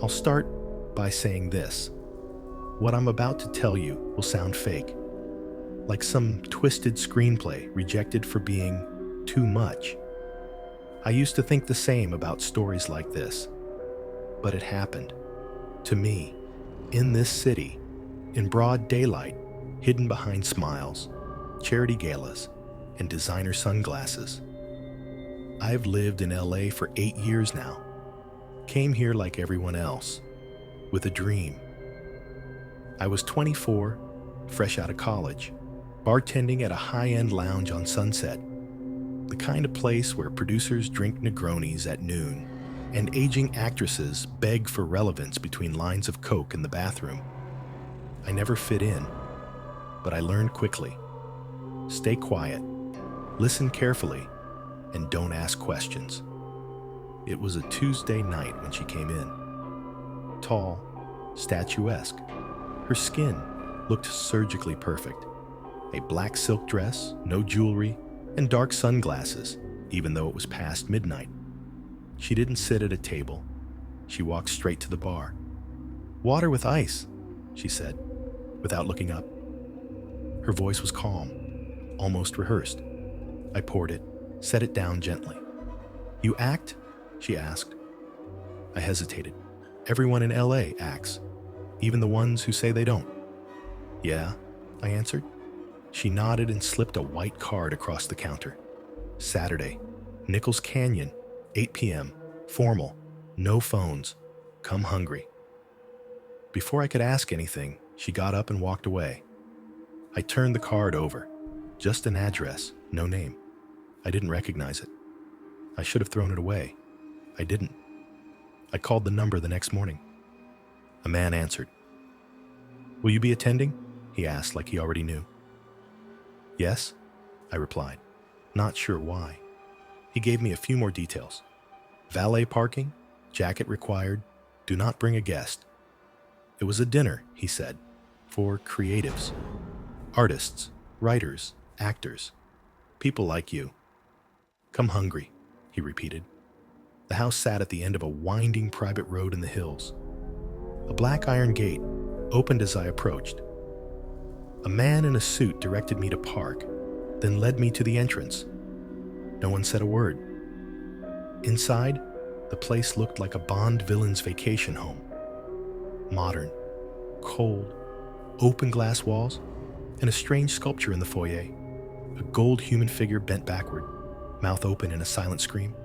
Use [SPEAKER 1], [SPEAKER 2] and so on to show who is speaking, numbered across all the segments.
[SPEAKER 1] I'll start by saying this. What I'm about to tell you will sound fake, like some twisted screenplay rejected for being too much. I used to think the same about stories like this, but it happened to me in this city, in broad daylight, hidden behind smiles, charity galas, and designer sunglasses. I've lived in LA for 8 years now. Came here like everyone else, with a dream. I was 24, fresh out of college, bartending at a high-end lounge on Sunset, the kind of place where producers drink Negronis at noon and aging actresses beg for relevance between lines of coke in the bathroom. I never fit in, but I learned quickly. Stay quiet, listen carefully, and don't ask questions. It was a Tuesday night when she came in. Tall, statuesque. Her skin looked surgically perfect. A black silk dress, no jewelry, and dark sunglasses, even though it was past midnight. She didn't sit at a table. She walked straight to the bar. "Water with ice," she said, without looking up. Her voice was calm, almost rehearsed. I poured it, set it down gently. "You act?" she asked. I hesitated. "Everyone in LA acts, even the ones who say they don't." "Yeah," I answered. She nodded and slipped a white card across the counter. "Saturday, Nichols Canyon, 8 p.m., formal, no phones, come hungry." Before I could ask anything, she got up and walked away. I turned the card over. Just an address, no name. I didn't recognize it. I should have thrown it away. I didn't. I called the number the next morning. A man answered. "Will you be attending?" he asked like he already knew. "Yes," I replied, not sure why. He gave me a few more details. Valet parking, jacket required, do not bring a guest. It was a dinner, he said, for creatives, artists, writers, actors, people like you. "Come hungry," he repeated. The house sat at the end of a winding private road in the hills. A black iron gate opened as I approached. A man in a suit directed me to park, then led me to the entrance. No one said a word. Inside, the place looked like a Bond villain's vacation home. Modern, cold, open glass walls, and a strange sculpture in the foyer. A gold human figure bent backward, mouth open in a silent scream.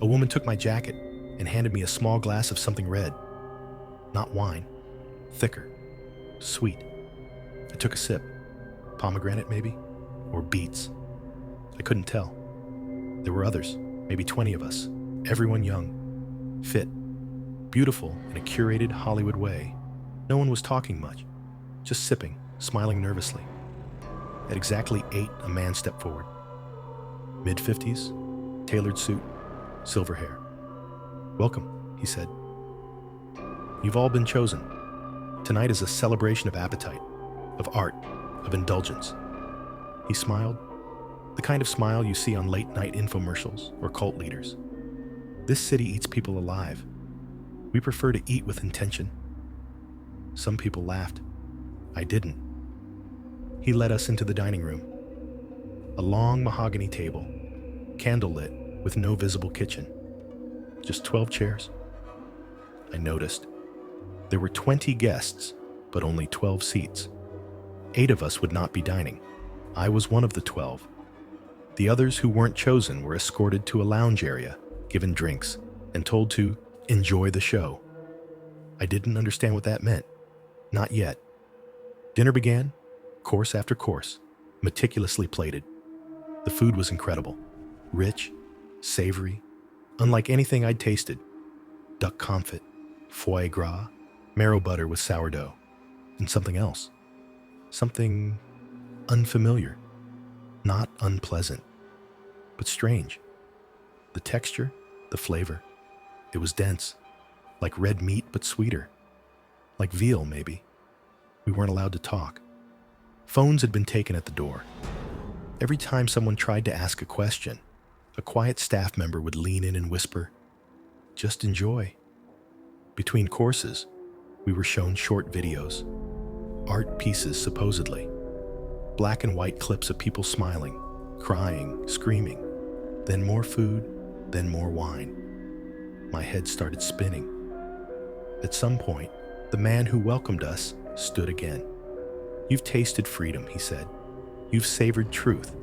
[SPEAKER 1] A woman took my jacket and handed me a small glass of something red. Not wine, thicker, sweet. I took a sip. Pomegranate, maybe? Or beets. I couldn't tell. There were others, maybe 20 of us, everyone young, fit, beautiful in a curated Hollywood way. No one was talking much, just sipping, smiling nervously. At exactly 8, a man stepped forward. Mid-50s, tailored suit, silver hair. "Welcome," he said. "You've all been chosen. Tonight is a celebration of appetite, of art, of indulgence." He smiled, the kind of smile you see on late-night infomercials or cult leaders. This city eats people alive. We prefer to eat with intention. Some people laughed. I didn't. He led us into the dining room. A long mahogany table, candlelit with no visible kitchen. Just 12 chairs. I noticed. There were 20 guests, but only 12 seats. 8 of us would not be dining. I was one of the 12. The others who weren't chosen were escorted to a lounge area, given drinks, and told to enjoy the show. I didn't understand what that meant. Not yet. Dinner began, course after course, meticulously plated. The food was incredible. Rich, savory, unlike anything I'd tasted. Duck confit, foie gras, marrow butter with sourdough, and something else. Something unfamiliar, not unpleasant, but strange. The texture, the flavor, it was dense, like red meat but sweeter, like veal maybe. We weren't allowed to talk. Phones had been taken at the door. Every time someone tried to ask a question, a quiet staff member would lean in and whisper, "Just enjoy." Between courses, we were shown short videos, art pieces supposedly, black and white clips of people smiling, crying, screaming, then more food, then more wine. My head started spinning. At some point, the man who welcomed us stood again. "You've tasted freedom," he said. "You've savored truth,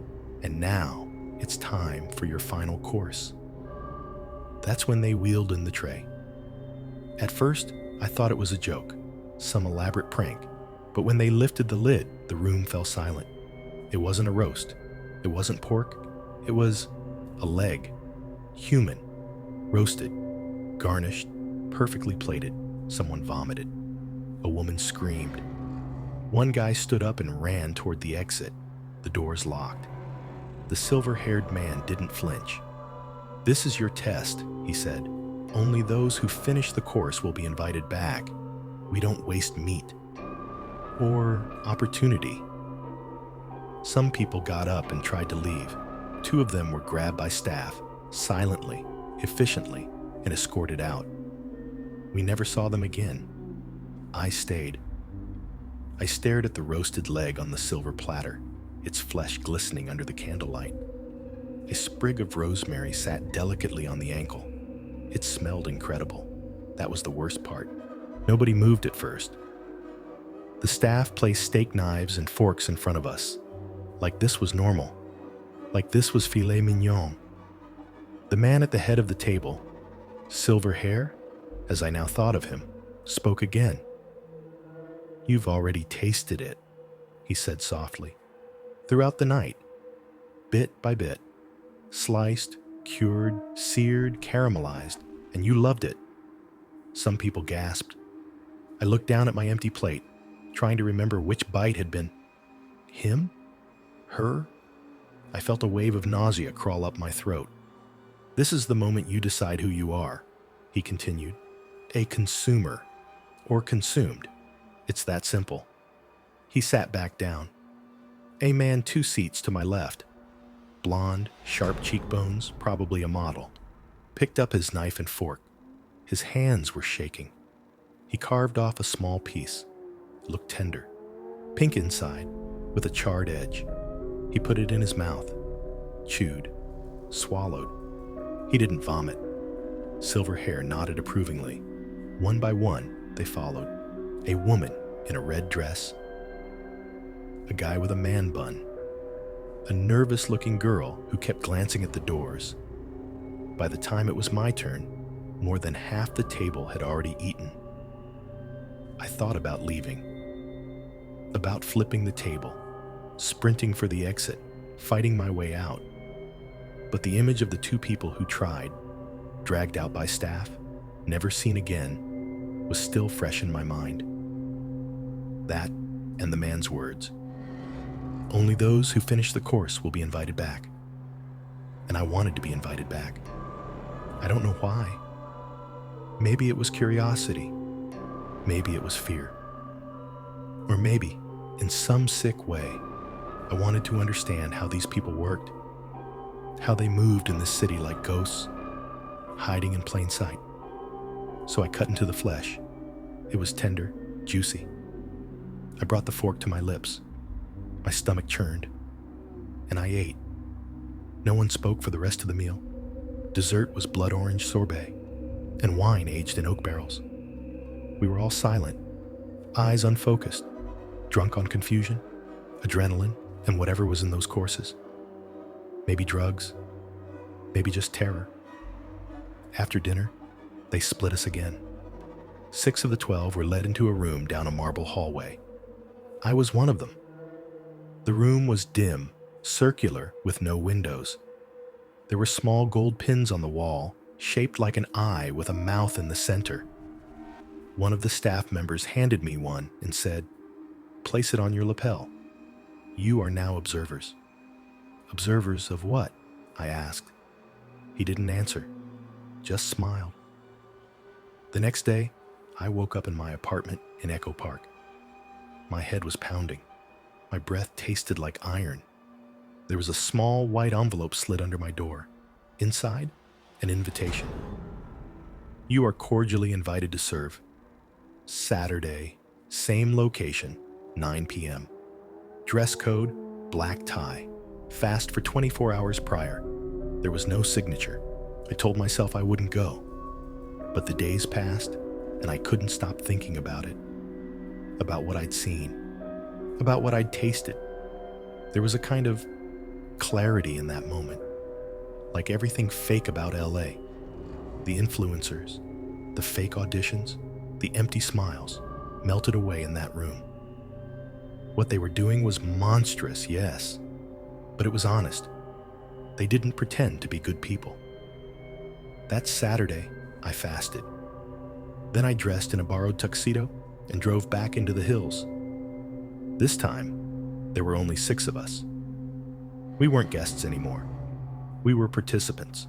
[SPEAKER 1] and now it's time for your final course." That's when they wheeled in the tray. At first, I thought it was a joke, some elaborate prank, but when they lifted the lid, the room fell silent. It wasn't a roast. It wasn't pork. It was a leg, human, roasted, garnished, perfectly plated. Someone vomited. A woman screamed. One guy stood up and ran toward the exit. The doors locked. The silver-haired man didn't flinch. "This is your test," he said. "Only those who finish the course will be invited back. We don't waste meat or opportunity." Some people got up and tried to leave. 2 of them were grabbed by staff, silently, efficiently, and escorted out. We never saw them again. I stayed. I stared at the roasted leg on the silver platter, its flesh glistening under the candlelight. A sprig of rosemary sat delicately on the ankle. It smelled incredible. That was the worst part. Nobody moved at first. The staff placed steak knives and forks in front of us, like this was normal, like this was filet mignon. The man at the head of the table, silver hair, as I now thought of him, spoke again. "You've already tasted it," he said softly. "Throughout the night, bit by bit, sliced, cured, seared, caramelized, and you loved it." Some people gasped. I looked down at my empty plate, trying to remember which bite had been him, her. I felt a wave of nausea crawl up my throat. "This is the moment you decide who you are," he continued. "A consumer, or consumed. It's that simple." He sat back down. A man 2 seats to my left, blonde, sharp cheekbones, probably a model, picked up his knife and fork. His hands were shaking. He carved off a small piece. It looked tender, pink inside, with a charred edge. He put it in his mouth, chewed, swallowed. He didn't vomit. Silver hair nodded approvingly. One by one, they followed. A woman in a red dress, a guy with a man bun, a nervous-looking girl who kept glancing at the doors. By the time it was my turn, more than half the table had already eaten. I thought about leaving, about flipping the table, sprinting for the exit, fighting my way out. But the image of the 2 people who tried, dragged out by staff, never seen again, was still fresh in my mind. That and the man's words. "Only those who finish the course will be invited back." And I wanted to be invited back. I don't know why. Maybe it was curiosity. Maybe it was fear. Or maybe, in some sick way, I wanted to understand how these people worked, how they moved in this city like ghosts, hiding in plain sight. So I cut into the flesh. It was tender, juicy. I brought the fork to my lips. My stomach churned, and I ate. No one spoke for the rest of the meal. Dessert was blood orange sorbet, and wine aged in oak barrels. We were all silent, eyes unfocused, drunk on confusion, adrenaline, and whatever was in those courses. Maybe drugs, maybe just terror. After dinner, they split us again. 6 of the 12 were led into a room down a marble hallway. I was one of them. The room was dim, circular, with no windows. There were small gold pins on the wall, shaped like an eye with a mouth in the center. One of the staff members handed me one and said, "Place it on your lapel. You are now observers." "Observers of what?" I asked. He didn't answer, just smiled. The next day, I woke up in my apartment in Echo Park. My head was pounding. My breath tasted like iron. There was a small white envelope slid under my door. Inside, an invitation. You are cordially invited to serve. Saturday, same location, 9 p.m. Dress code, black tie. Fast for 24 hours prior. There was no signature. I told myself I wouldn't go. But the days passed, and I couldn't stop thinking about it. About what I'd seen. About what I'd tasted. There was a kind of clarity in that moment. Like everything fake about LA. The influencers, the fake auditions, the empty smiles melted away in that room. What they were doing was monstrous, yes, but it was honest. They didn't pretend to be good people. That Saturday, I fasted. Then I dressed in a borrowed tuxedo and drove back into the hills. This time, there were only 6 of us. We weren't guests anymore. We were participants.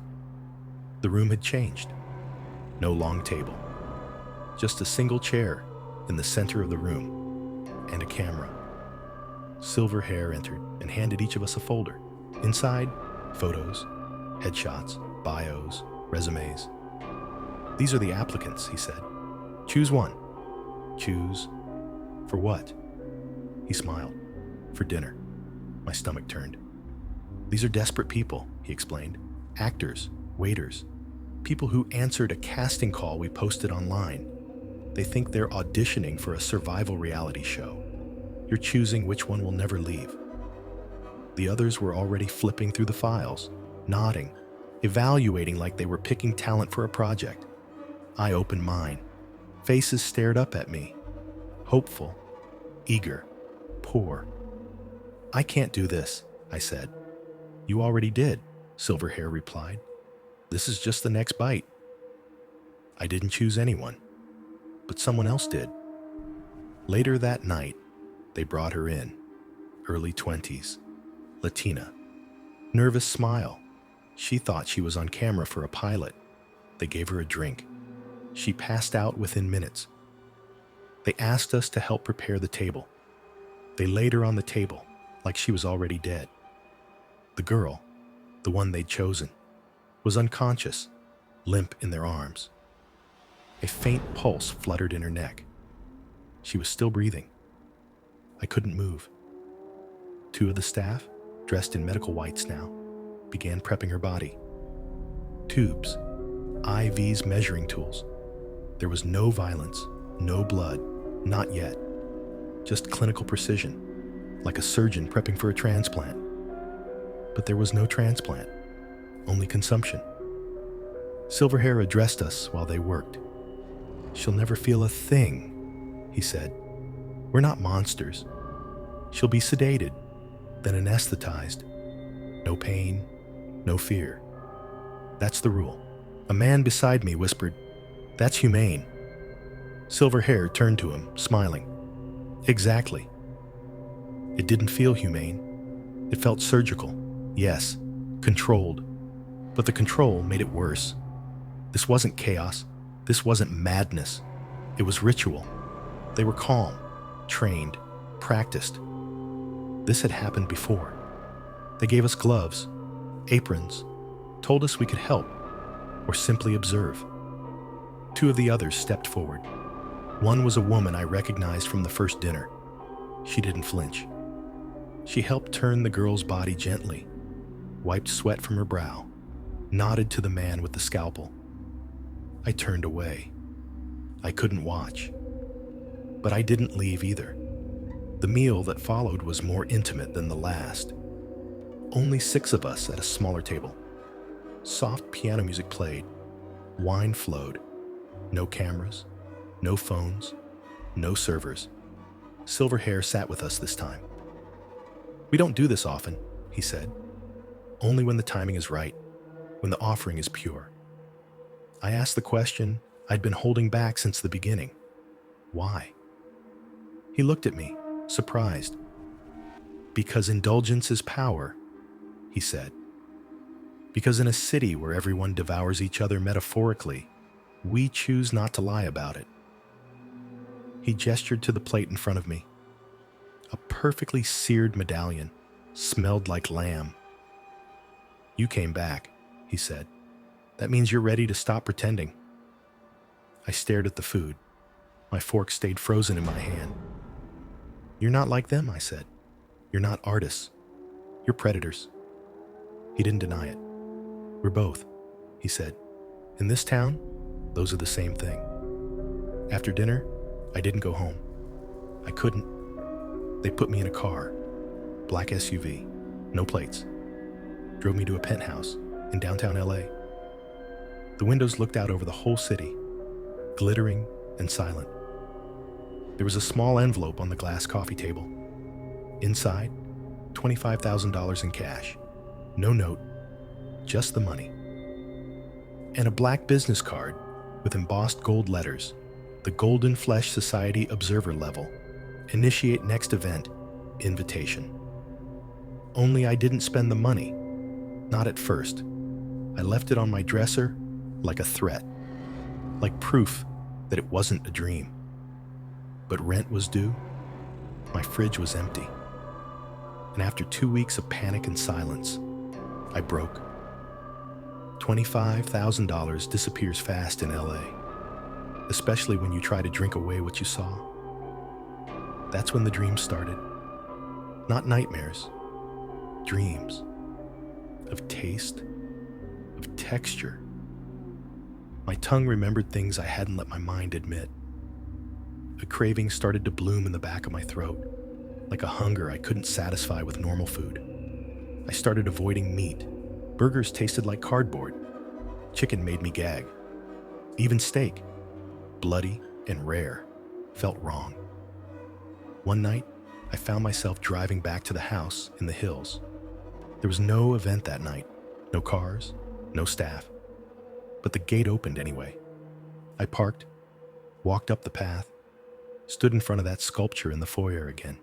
[SPEAKER 1] The room had changed. No long table. Just a single chair in the center of the room and a camera. Silver Hair entered and handed each of us a folder. Inside, photos, headshots, bios, resumes. These are the applicants, he said. Choose one. Choose for what? He smiled. For dinner. My stomach turned. These are desperate people, he explained. Actors, waiters, people who answered a casting call we posted online. They think they're auditioning for a survival reality show. You're choosing which one will never leave. The others were already flipping through the files, nodding, evaluating like they were picking talent for a project. I opened mine. Faces stared up at me. Hopeful, eager, poor. I can't do this, I said. You already did, Silver Hair replied. This is just the next bite. I didn't choose anyone, but someone else did. Later that night, they brought her in, early 20s, Latina. Nervous smile. She thought she was on camera for a pilot. They gave her a drink. She passed out within minutes. They asked us to help prepare the table. They laid her on the table, like she was already dead. The girl, the one they'd chosen, was unconscious, limp in their arms. A faint pulse fluttered in her neck. She was still breathing. I couldn't move. 2 of the staff, dressed in medical whites now, began prepping her body. Tubes, IVs, measuring tools. There was no violence, no blood, not yet. Just clinical precision, like a surgeon prepping for a transplant. But there was no transplant, only consumption. Silver Hair addressed us while they worked. She'll never feel a thing, he said. We're not monsters. She'll be sedated, then anesthetized. No pain, no fear. That's the rule. A man beside me whispered, "That's humane." Silver Hair turned to him, smiling. Exactly. It didn't feel humane. It felt surgical. Yes, controlled. But the control made it worse. This wasn't chaos. This wasn't madness. It was ritual. They were calm, trained, practiced. This had happened before. They gave us gloves, aprons, told us we could help, or simply observe. 2 of the others stepped forward. One was a woman I recognized from the first dinner. She didn't flinch. She helped turn the girl's body gently, wiped sweat from her brow, nodded to the man with the scalpel. I turned away. I couldn't watch. But I didn't leave either. The meal that followed was more intimate than the last. Only 6 of us at a smaller table. Soft piano music played. Wine flowed. No cameras, no phones, no servers. Silver Hair sat with us this time. We don't do this often, he said. Only when the timing is right, when the offering is pure. I asked the question I'd been holding back since the beginning. Why? He looked at me, surprised. Because indulgence is power, he said. Because in a city where everyone devours each other metaphorically, we choose not to lie about it. He gestured to the plate in front of me. A perfectly seared medallion, smelled like lamb. You came back, he said. That means you're ready to stop pretending. I stared at the food. My fork stayed frozen in my hand. "You're not like them," I said. "You're not artists. You're predators." He didn't deny it. "We're both," he said. "In this town, those are the same thing." After dinner, I didn't go home. I couldn't. They put me in a car, black SUV, no plates. Drove me to a penthouse in downtown LA. The windows looked out over the whole city, glittering and silent. There was a small envelope on the glass coffee table. Inside, $25,000 in cash. No note, just the money. And a black business card with embossed gold letters, the Golden Flesh Society Observer level. Initiate next event, invitation. Only I didn't spend the money. Not at first. I left it on my dresser like a threat, like proof that it wasn't a dream. But rent was due. My fridge was empty. And after 2 weeks of panic and silence, I broke. $25,000 disappears fast in LA, especially when you try to drink away what you saw. That's when the dreams started. Not nightmares, dreams of taste, of texture. My tongue remembered things I hadn't let my mind admit. A craving started to bloom in the back of my throat, like a hunger I couldn't satisfy with normal food. I started avoiding meat. Burgers tasted like cardboard. Chicken made me gag. Even steak, bloody and rare, felt wrong. One night, I found myself driving back to the house in the hills. There was no event that night, no cars, no staff. But the gate opened anyway. I parked, walked up the path, stood in front of that sculpture in the foyer again.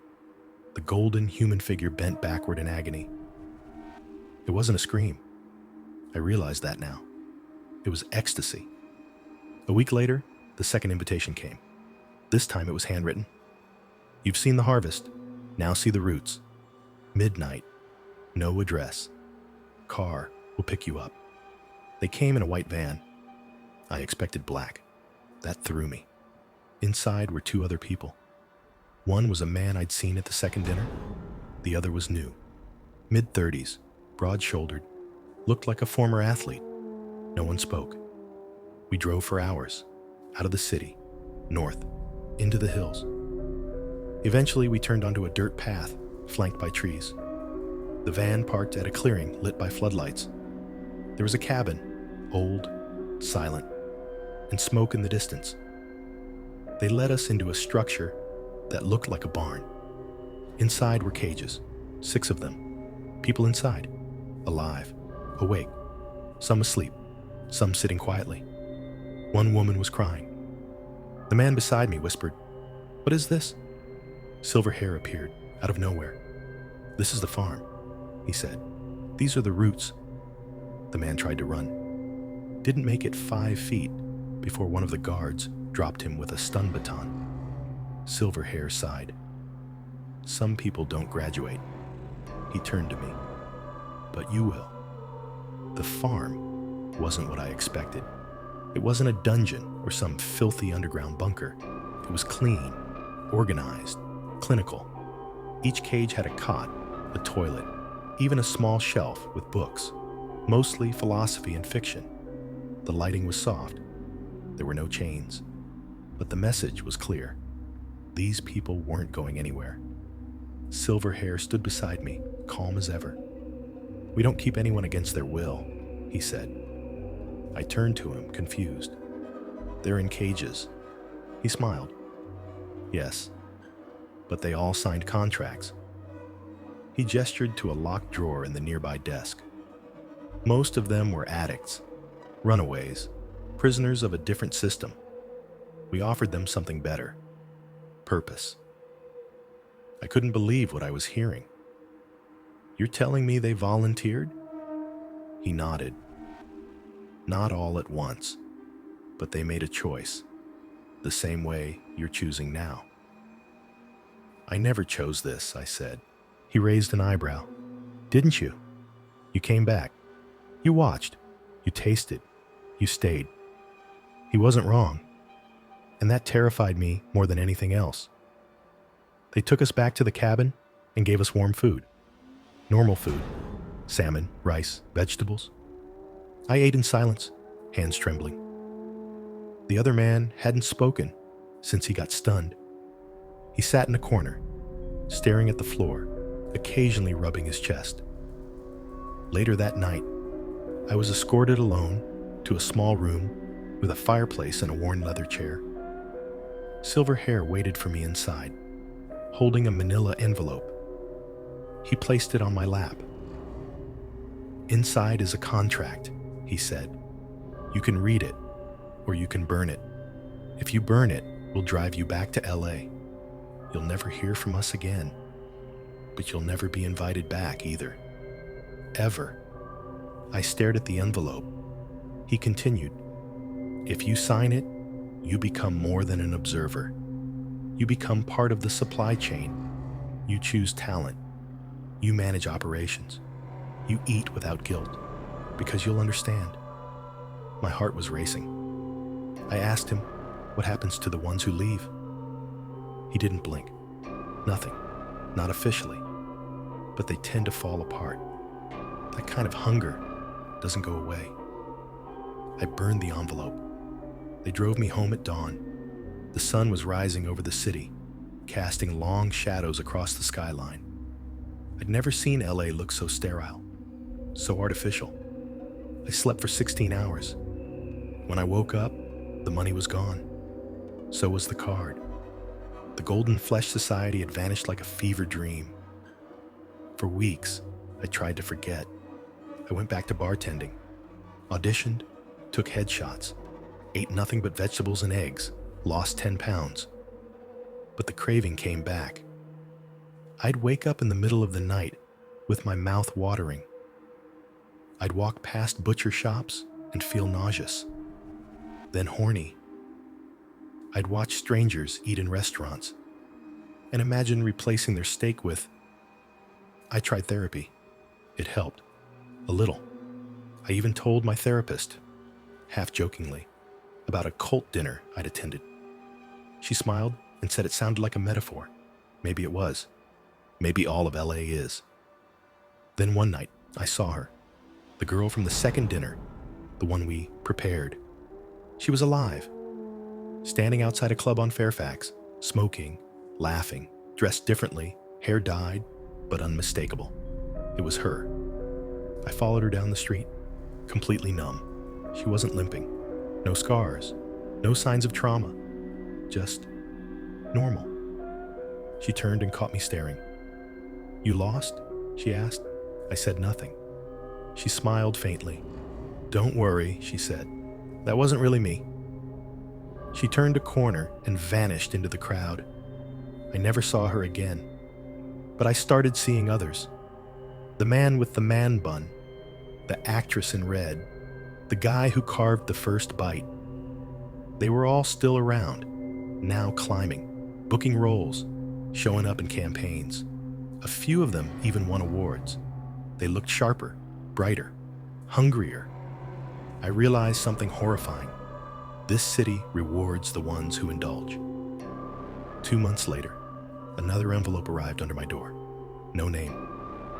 [SPEAKER 1] The golden human figure bent backward in agony. It wasn't a scream. I realized that now. It was ecstasy. A week later, the second invitation came. This time it was handwritten. "You've seen the harvest. Now see the roots. Midnight. No address. Car will pick you up." They came in a white van. I expected black. That threw me. Inside were 2 other people. One was a man I'd seen at the second dinner. The other was new. Mid-30s, broad-shouldered, looked like a former athlete. No one spoke. We drove for hours, out of the city, north, into the hills. Eventually, we turned onto a dirt path, flanked by trees. The van parked at a clearing lit by floodlights. There was a cabin, old, silent, and smoke in the distance. They led us into a structure that looked like a barn. Inside were cages, 6 of them. People inside, alive, awake, some asleep, some sitting quietly. One woman was crying. The man beside me whispered, "What is this?" Silver hair appeared, out of nowhere. "This is the farm," he said. "These are the roots." The man tried to run. Didn't make it 5 feet before one of the guards dropped him with a stun baton. Silver hair sighed. "Some people don't graduate." He turned to me. "But you will." The farm wasn't what I expected. It wasn't a dungeon or some filthy underground bunker. It was clean, organized, clinical. Each cage had a cot, a toilet, even a small shelf with books, mostly philosophy and fiction. The lighting was soft. There were no chains. But the message was clear. These people weren't going anywhere. Silver hair stood beside me, calm as ever. "We don't keep anyone against their will," he said. I turned to him, confused. "They're in cages." He smiled. "Yes, but they all signed contracts." He gestured to a locked drawer in the nearby desk. Most of them were addicts, runaways, prisoners of a different system. We offered them something better. Purpose. I couldn't believe what I was hearing. "You're telling me they volunteered?" He nodded. "Not all at once, but they made a choice, the same way you're choosing now." "I never chose this," I said. He raised an eyebrow. "Didn't you? You came back. You watched. You tasted. You stayed." He wasn't wrong. and that terrified me more than anything else. They took us back to the cabin and gave us warm food. Normal food. Salmon, rice, vegetables. I ate in silence, hands trembling. The other man hadn't spoken since he got stunned. He sat in a corner, staring at the floor, occasionally rubbing his chest. Later that night, I was escorted alone to a small room with a fireplace and a worn leather chair. Silver Hair waited for me inside, holding a manila envelope. He placed it on my lap. "Inside is a contract," he said. "You can read it, or you can burn it. If you burn it, we'll drive you back to LA. You'll never hear from us again, but you'll never be invited back either. Ever." I stared at the envelope. He continued, "If you sign it, you become more than an observer. You become part of the supply chain. You choose talent. You manage operations. You eat without guilt, because you'll understand." My heart was racing. I asked him, "What happens to the ones who leave?" He didn't blink. "Nothing. Not officially. But they tend to fall apart. That kind of hunger doesn't go away." I burned the envelope. They drove me home at dawn. The sun was rising over the city, casting long shadows across the skyline. I'd never seen LA look so sterile, so artificial. I slept for 16 hours. When I woke up, the money was gone. So was the card. The Golden Flesh Society had vanished like a fever dream. For weeks, I tried to forget. I went back to bartending, auditioned, took headshots, ate nothing but vegetables and eggs, lost 10 pounds. But the craving came back. I'd wake up in the middle of the night with my mouth watering. I'd walk past butcher shops and feel nauseous, then horny. I'd watch strangers eat in restaurants and imagine replacing their steak with... I tried therapy. It helped. A little. I even told my therapist, half jokingly, about a cult dinner I'd attended. She smiled and said it sounded like a metaphor. Maybe it was. Maybe all of LA is. Then one night, I saw her. The girl from the second dinner, the one we prepared. She was alive, standing outside a club on Fairfax, smoking, laughing, dressed differently, hair dyed, but unmistakable. It was her. I followed her down the street, completely numb. She wasn't limping. No scars. No signs of trauma. Just normal. She turned and caught me staring. "You lost?" she asked. I said nothing. She smiled faintly. "Don't worry," she said. "That wasn't really me." She turned a corner and vanished into the crowd. I never saw her again. But I started seeing others. The man with the man bun, the actress in red, the guy who carved the first bite. They were all still around, now climbing, booking roles, showing up in campaigns. A few of them even won awards. They looked sharper, brighter, hungrier. I realized something horrifying. This city rewards the ones who indulge. 2 months later, another envelope arrived under my door. No name,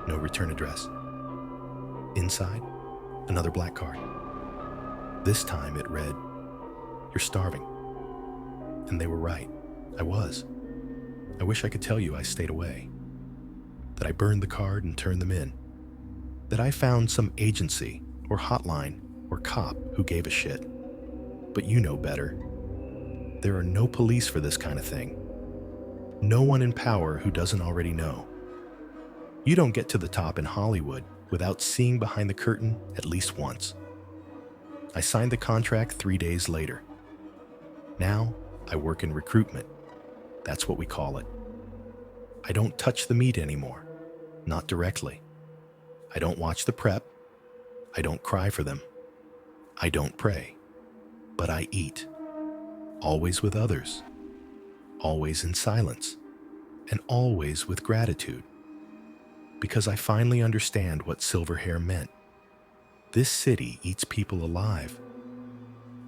[SPEAKER 1] no return address. Inside, another black card. This time it read, "You're starving." And they were right. I was. I wish I could tell you I stayed away. That I burned the card and turned them in. That I found some agency or hotline or cop who gave a shit. But you know better. There are no police for this kind of thing. No one in power who doesn't already know. You don't get to the top in Hollywood without seeing behind the curtain at least once. I signed the contract 3 days later. Now I work in recruitment. That's what we call it. I don't touch the meat anymore, not directly. I don't watch the prep. I don't cry for them. I don't pray. But I eat. Always with others. Always in silence. And always with gratitude. Because I finally understand what Silver Hair meant. This city eats people alive.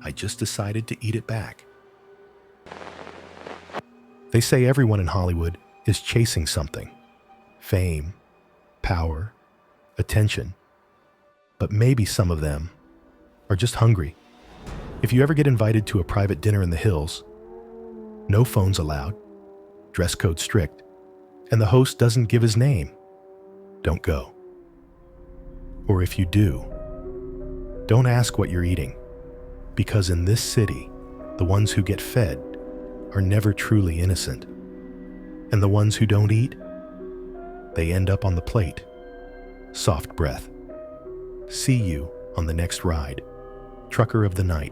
[SPEAKER 1] I just decided to eat it back. They say everyone in Hollywood is chasing something: fame, power, attention. But maybe some of them are just hungry. If you ever get invited to a private dinner in the hills, no phones allowed, dress code strict, and the host doesn't give his name, don't go. Or if you do, don't ask what you're eating, because in this city, the ones who get fed are never truly innocent. And the ones who don't eat, they end up on the plate. Soft breath. See you on the next ride. Trucker of the Night.